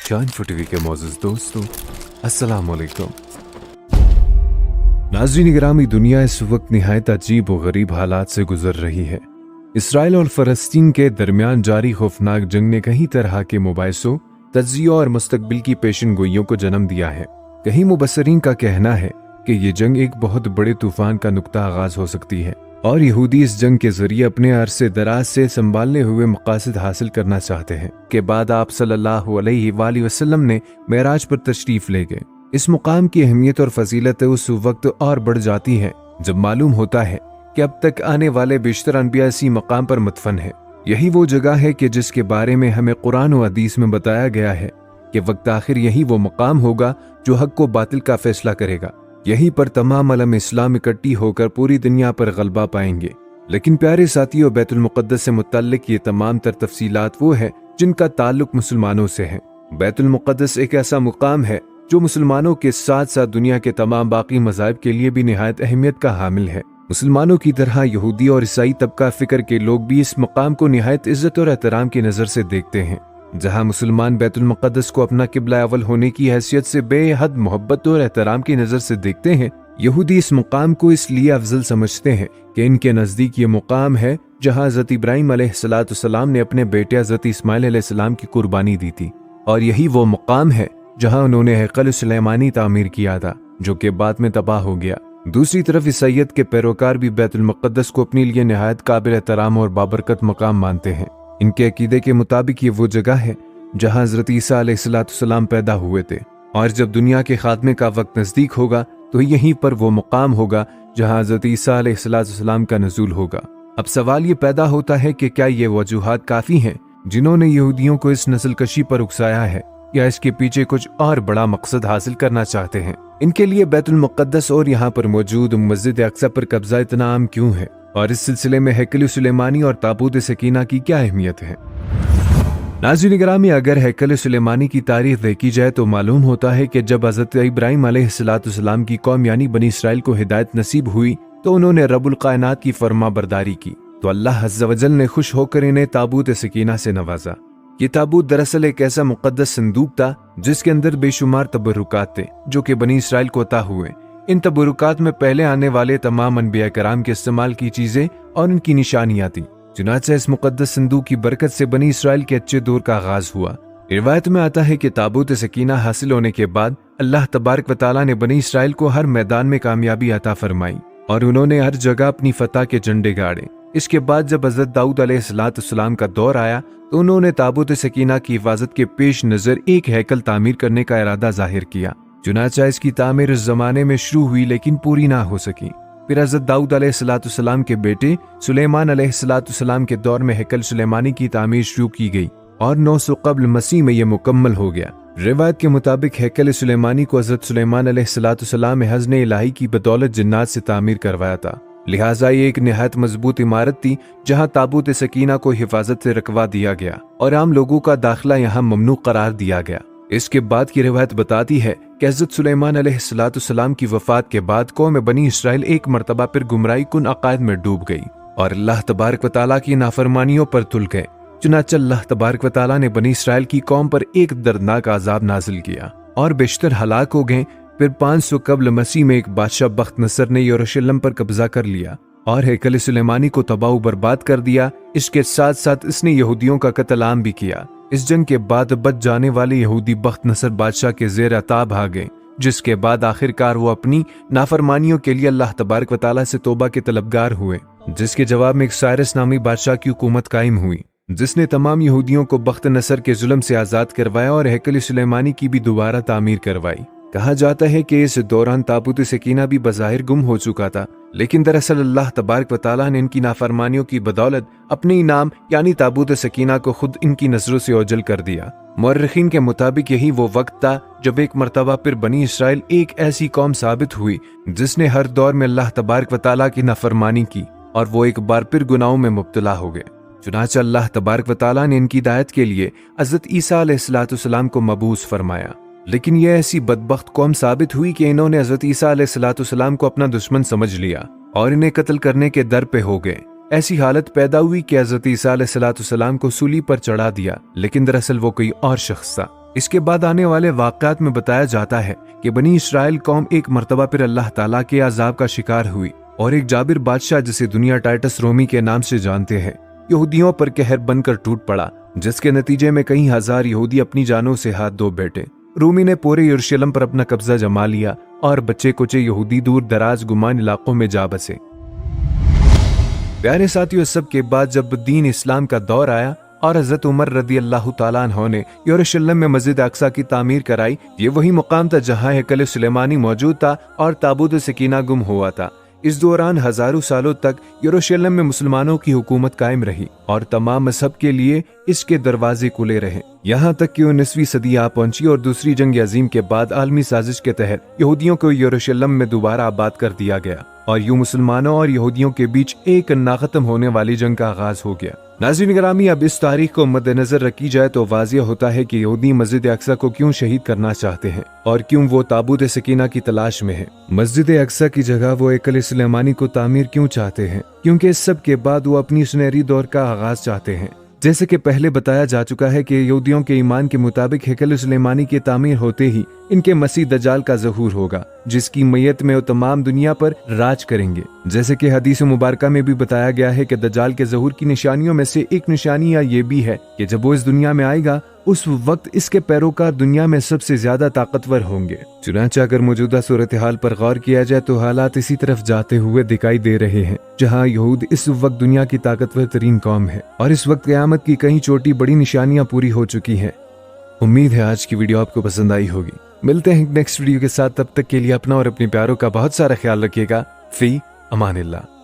शान टीवी के मोअज़्ज़िज़ दोस्तों, अस्सलाम वालेकुम। नाज़रीन गिरामी, दुनिया इस वक्त निहायत अजीब और गरीब हालात से गुजर रही है। इसराइल और फ़लस्तीन के दरमियान जारी खौफनाक जंग ने कई तरह के मुबाहिसों, तज्ज़ियों और मुस्तकबिल की पेशन गोइयों को जन्म दिया है। कई मुबस्सिरीन का कहना है कि ये जंग एक बहुत बड़े तूफान का नुक्ता आगाज हो सकती है और यहूदी इस जंग के जरिए अपने अरसे दराज से संभालने हुए मकासद हासिल करना चाहते हैं। के बाद आप सल्लल्लाहु अलैहि वसल्लम ने मेराज पर तशरीफ ले गए। इस मुकाम की अहमियत और फजीलत उस वक्त और बढ़ जाती है जब मालूम होता है कि अब तक आने वाले बेशतर अनबिया इसी मकाम पर मदफन है। यही वो जगह है कि जिसके बारे में हमें कुरान और हदीस में बताया गया है कि वक्त आखिर यही वो मकाम होगा जो हक को बातिल का फैसला करेगा। यहीं पर तमाम अलम इस्लाम इकट्ठी होकर पूरी दुनिया पर गलबा पाएंगे। लेकिन प्यारे साथियों, बैतुल मुक़द्दस से मुत्तल्लिक़ ये तमाम तर तफसीलात वो है जिनका ताल्लुक मुसलमानों से है। बैतुल मुक़द्दस एक ऐसा मुकाम है जो मुसलमानों के साथ साथ दुनिया के तमाम बाकी मज़ाहिब के लिए भी निहायत अहमियत का हामिल है। मुसलमानों की तरह यहूदी और ईसाई तबका फ़िक्र के लोग भी इस मकाम को निहायत इज्जत और एहतराम की नज़र से देखते हैं। जहां मुसलमान बैतुल मुक़द्दस को अपना किबला अव्वल होने की हैसियत से बेहद मोहब्बत और एहतराम की नज़र से देखते हैं, यहूदी इस मुकाम को इसलिए अफजल समझते हैं कि इनके नज़दीक ये मुकाम है जहां हज़रत इब्राहीम अलैहिस्सलाम ने अपने बेटे हज़रत इस्माइल अलैहिस्सलाम की कुर्बानी दी थी, और यही वो मुकाम है जहां उन्होंने हैकल सुलेमानी तामीर किया था जो कि बाद में तबाह हो गया। दूसरी तरफ ईसाइयत के पैरोकार भी बैतुल मुक़द्दस को अपने लिए निहायत काबिल एहतराम और बाबरकत मकाम मानते हैं। इनके अकीदे के मुताबिक ये वो जगह है जहां हज़रत ईसा अलैहिस्सलाम पैदा हुए थे, और जब दुनिया के खात्मे का वक्त नज़दीक होगा तो यहीं पर वो मुकाम होगा जहां हज़रत ईसा अलैहिस्सलाम का नज़ूल होगा। अब सवाल ये पैदा होता है कि क्या ये वजूहात काफ़ी हैं जिन्होंने यहूदियों को इस नस्लकशी पर उकसाया है, या इसके पीछे कुछ और बड़ा मकसद हासिल करना चाहते हैं? इनके लिए बैतुल मुक़द्दस और यहाँ पर मौजूद मस्जिद अक्सा पर कब्जा इतना आम क्यों है, और इस सिलसिले में हैकल सुलेमानी और ताबूत सकीना की क्या अहमियत है? नाज़रीन गिरामी, अगर हैकल सुलेमानी की तारीख देखी जाए तो मालूम होता है कि जब हज़रत इब्राहीम अलैहिस्सलाम की कौम यानी बनी इसराइल को हिदायत नसीब हुई तो उन्होंने रब्बुल कायनात की फरमा बरदारी की, तो अल्लाह अज़्ज़ व जल ने खुश होकर इन्हें ताबूत सकीना से नवाजा। ये ताबूत दरअसल एक ऐसा मुक़द्दस संदूक था जिसके अंदर बेशुमार तबरुकात थे जो कि बनी इसराइल को अता हुए। इन तबरुकात में पहले आने वाले तमाम अनबिया कराम के इस्तेमाल की चीजें और उनकी निशानियां थी। चुनांचे इस मुक़द्दस संदूक की बरकत से बनी इसराइल के अच्छे दौर का आगाज हुआ। रिवायत में आता है कि ताबूत सकीना हासिल होने के बाद अल्लाह तबारक व तआला ने बनी इसराइल को हर मैदान में कामयाबी अता फरमाई और उन्होंने हर जगह अपनी फतह के झंडे गाड़े। इसके बाद जब हज़रत दाऊद अलैहिस्सलाम का दौर आया तो उन्होंने ताबूत सकीना की हिफाजत के पेश नज़र एक हैकल तामीर करने का इरादा जाहिर किया। चुनांचे इसकी तामीर उस जमाने में शुरू हुई लेकिन पूरी ना हो सकी। फिर हज़रत दाऊद अलैहिस्सलाम के बेटे सुलेमान अलैहिस्सलाम के दौर में हैकल सुलेमानी की तामीर शुरू की गई और 900 कब्ल मसीह में यह मुकम्मल हो गया। रिवायत के मुताबिक हैकल सुलेमानी को हज़रत सुलेमान अलैहिस्सलाम ने हज़्न इलाही की बदौलत जिन्नात से तामीर करवाया था, लिहाजा ये एक निहायत मजबूत इमारत थी जहां ताबूत सकीना को हिफाजत से रखवा दिया गया और आम लोगों का दाखिला यहाँ ममनू करार दिया गया। इसके बाद की रिवायत बताती है कि हज़रत सुलेमान अलैहिस्सलाम की वफात के बाद कौम बनी इसराइल एक मरतबा फिर गुमराही कुन अकायद में डूब गई और अल्लाह तबारक व तआला की नाफरमानियों पर तुल गए। चुनांचे अल्लाह तबारक व तआला ने बनी इसराइल की कौम पर एक दर्दनाक आजाब नाजिल किया और बेशतर हलाक हो गए। फिर 500 कब्ल मसीह में एक बादशाह बख्त नसर ने यरूशलेम पर कब्जा कर लिया और हैकल सुलेमानी को तबाह बर्बाद कर दिया। इसके साथ साथ इसने यहूदियों का कत्ल आम भी किया। इस जंग के बाद बच जाने वाले यहूदी बख्त नसर बादशाह के ज़ेर अताब आ गए, जिसके बाद आखिरकार वो अपनी नाफरमानियों के लिए अल्लाह तबारक व तआला से तौबा के तलबगार हुए, जिसके जवाब में एक साइरस नामी बादशाह की हुकूमत कायम हुई जिसने तमाम यहूदियों को बख्त नसर के जुल्म से आज़ाद करवाया और हैकल सुलेमानी की भी दोबारा तामीर करवाई। कहा जाता है कि इस दौरान ताबूत सकीना भी बज़ाहिर गुम हो चुका था, लेकिन दरअसल अल्लाह तबारक व तआला ने इनकी नाफरमानियों की बदौलत अपने इनाम यानी ताबूत सकीना को खुद इनकी नजरों से ओझल कर दिया। मुअर्रिखीन के मुताबिक यही वो वक्त था जब एक मरतबा फिर बनी इसराइल एक ऐसी कौम साबित हुई जिसने हर दौर में अल्लाह तबारक व तआला की नाफरमानी की और वो एक बार फिर गुनाहों में मुब्तला हो गए। चुनांचे अल्लाह तबारक व तआला ने इनकी हिदायत के लिए हज़रत ईसा अलैहिस्सलाम को मबूस फरमाया, लेकिन यह ऐसी बदबख्त कौम साबित हुई कि इन्होंने हज़रत ईसा अलैहिस्सलाम को अपना दुश्मन समझ लिया और इन्हें कत्ल करने के दर पे हो गए। ऐसी हालत पैदा हुई कि हज़रत ईसा अलैहिस्सलाम को सूली पर चढ़ा दिया, लेकिन दरअसल वो कोई और शख्स था। इसके बाद आने वाले वाक़यात में बताया जाता है कि बनी इस्राइल कौम एक मर्तबा फिर अल्लाह ताला के अजाब का शिकार हुई और एक जाबिर बादशाह, जिसे दुनिया टाइटस रोमी के नाम से जानते हैं, यहूदियों पर कहर बनकर टूट पड़ा, जिसके नतीजे में कई हजार यहूदी अपनी जानों से हाथ धो बैठे। रूमी ने पूरे यरूशलेम पर अपना कब्जा जमा लिया और बच्चे कुचे यहूदी दूर दराज गुमान इलाकों में जा बसे। प्यारे साथियों, इस सब के बाद जब दीन इस्लाम का दौर आया और हजरत उमर रदी अल्लाह तआला अन्हु ने यरूशलेम में मस्जिद अक्सा की तामीर कराई, ये वही मुकाम था जहां हैकल सुलेमानी मौजूद था और ताबूत सकीना गुम हुआ था। इस दौरान हजारों सालों तक यरूशलेम में मुसलमानों की हुकूमत कायम रही और तमाम मजहब के लिए इसके दरवाजे खुले रहे, यहाँ तक कि 19वीं सदी आ पहुंची और दूसरी जंग अजीम के बाद आलमी साजिश के तहत यहूदियों को यरूशलेम में दोबारा आबाद कर दिया गया और यूं मुसलमानों और यहूदियों के बीच एक नाखत्म होने वाली जंग का आगाज हो गया। नाज़रीन गिरामी, अब इस तारीख को मद्देनजर रखी जाए तो वाजिया होता है कि यहूदी मस्जिद अक्सा को क्यों शहीद करना चाहते हैं और क्यों वो ताबूत सकीना की तलाश में है। मस्जिद अक्सा की जगह वो हैकल सुलेमानी को तामीर क्यों चाहते हैं? क्योंकि इस सब के बाद वो अपनी सुनहरी दौर का आगाज चाहते हैं। जैसे कि पहले बताया जा चुका है कि यहूदियों के ईमान के मुताबिक हैकल सुलेमानी की तामीर होते ही इनके मसीह दज्जाल का ज़हूर होगा, जिसकी मैयत में वो तमाम दुनिया पर राज करेंगे। जैसे कि हदीस मुबारका में भी बताया गया है कि दज्जाल के ज़हूर की निशानियों में से एक निशानी ये भी है कि जब वो इस दुनिया में आएगा उस वक्त इसके पैरोकार दुनिया में सबसे ज्यादा ताकतवर होंगे। चुनांचे अगर मौजूदा सूरत हाल पर गौर किया जाए तो हालात इसी तरफ जाते हुए दिखाई दे रहे हैं, जहां यहूद इस वक्त दुनिया की ताकतवर तरीन कौम है और इस वक्त क़यामत की कई छोटी बड़ी निशानियां पूरी हो चुकी हैं। उम्मीद है आज की वीडियो आपको पसंद आई होगी। मिलते हैं नेक्स्ट वीडियो के साथ, तब तक के लिए अपना और अपने प्यारों का बहुत सारा ख्याल रखिएगा। फी अमानिल्लाह।